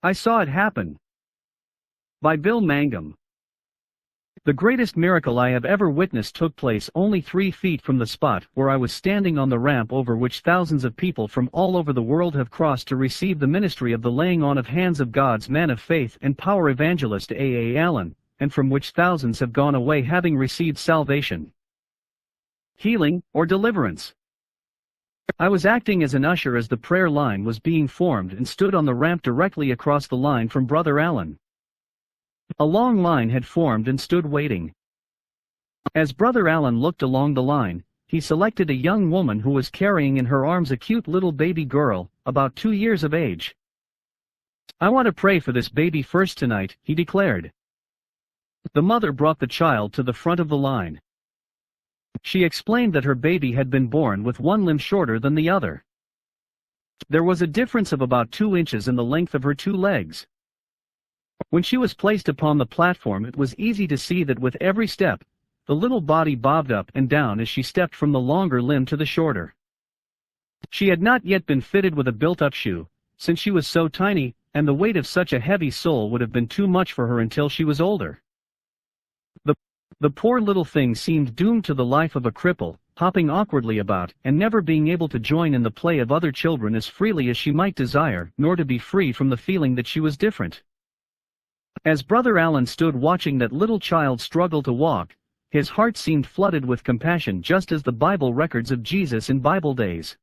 I Saw It Happen. By Bill Mangum. The greatest miracle I have ever witnessed took place only 3 feet from the spot where I was standing on the ramp over which thousands of people from all over the world have crossed to receive the ministry of the laying on of hands of God's man of faith and power evangelist A. Allen, and from which thousands have gone away having received salvation, healing, or deliverance. I was acting as an usher as the prayer line was being formed and stood on the ramp directly across the line from Brother Allen. A long line had formed and stood waiting. As Brother Allen looked along the line, he selected a young woman who was carrying in her arms a cute little baby girl, about 2 years of age. "I want to pray for this baby first tonight," he declared. The mother brought the child to the front of the line. She explained that her baby had been born with one limb shorter than the other. There was a difference of about 2 inches in the length of her 2 legs. When she was placed upon the platform, it was easy to see that with every step, the little body bobbed up and down as she stepped from the longer limb to the shorter. She had not yet been fitted with a built-up shoe, since she was so tiny, and the weight of such a heavy sole would have been too much for her until she was older. The poor little thing seemed doomed to the life of a cripple, hopping awkwardly about and never being able to join in the play of other children as freely as she might desire, nor to be free from the feeling that she was different. As Brother Allen stood watching that little child struggle to walk, his heart seemed flooded with compassion, just as the Bible records of Jesus in Bible days.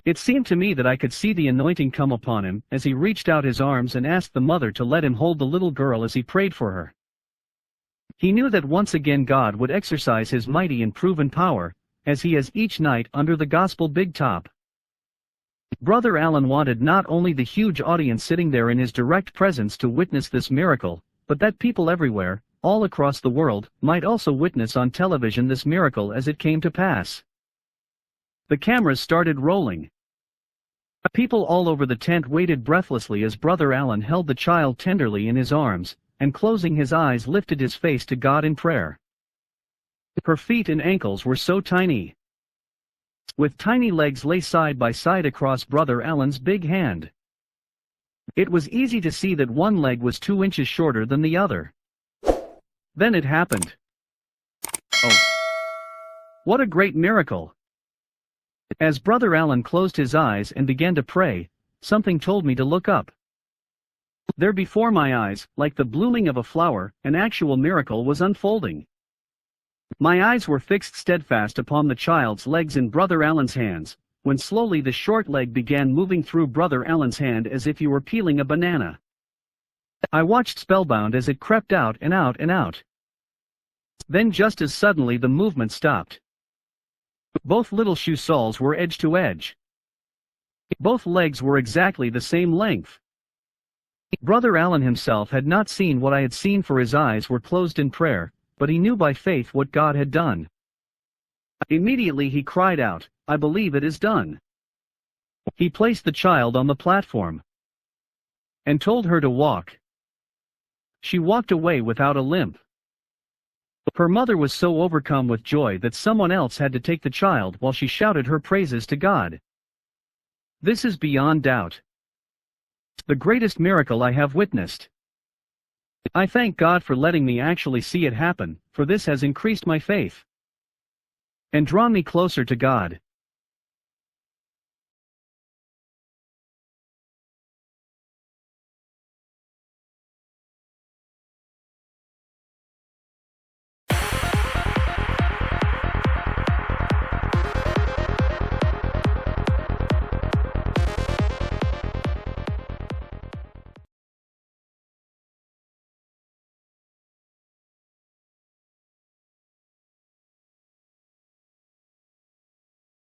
It seemed to me that I could see the anointing come upon him as he reached out his arms and asked the mother to let him hold the little girl as he prayed for her. He knew that once again God would exercise his mighty and proven power, as he has each night under the gospel big top. Brother Allen wanted not only the huge audience sitting there in his direct presence to witness this miracle, but that people everywhere, all across the world, might also witness on television this miracle as it came to pass. The cameras started rolling. People all over the tent waited breathlessly as Brother Allen held the child tenderly in his arms, and closing his eyes lifted his face to God in prayer. Her feet and ankles were so tiny, with tiny legs lay side by side across Brother Allen's big hand. It was easy to see that one leg was 2 inches shorter than the other. Then it happened. Oh! What a great miracle! As Brother Allen closed his eyes and began to pray, something told me to look up. There before my eyes, like the blooming of a flower, an actual miracle was unfolding. My eyes were fixed steadfast upon the child's legs in Brother Allen's hands, when slowly the short leg began moving through Brother Allen's hand as if he were peeling a banana. I watched spellbound as it crept out and out and out. Then just as suddenly the movement stopped. Both little shoe soles were edge to edge. Both legs were exactly the same length. Brother Allen himself had not seen what I had seen, for his eyes were closed in prayer, but he knew by faith what God had done. Immediately he cried out, "I believe it is done." He placed the child on the platform and told her to walk. She walked away without a limp. Her mother was so overcome with joy that someone else had to take the child while she shouted her praises to God. This is beyond doubt the greatest miracle I have witnessed. I thank God for letting me actually see it happen, for this has increased my faith and drawn me closer to God.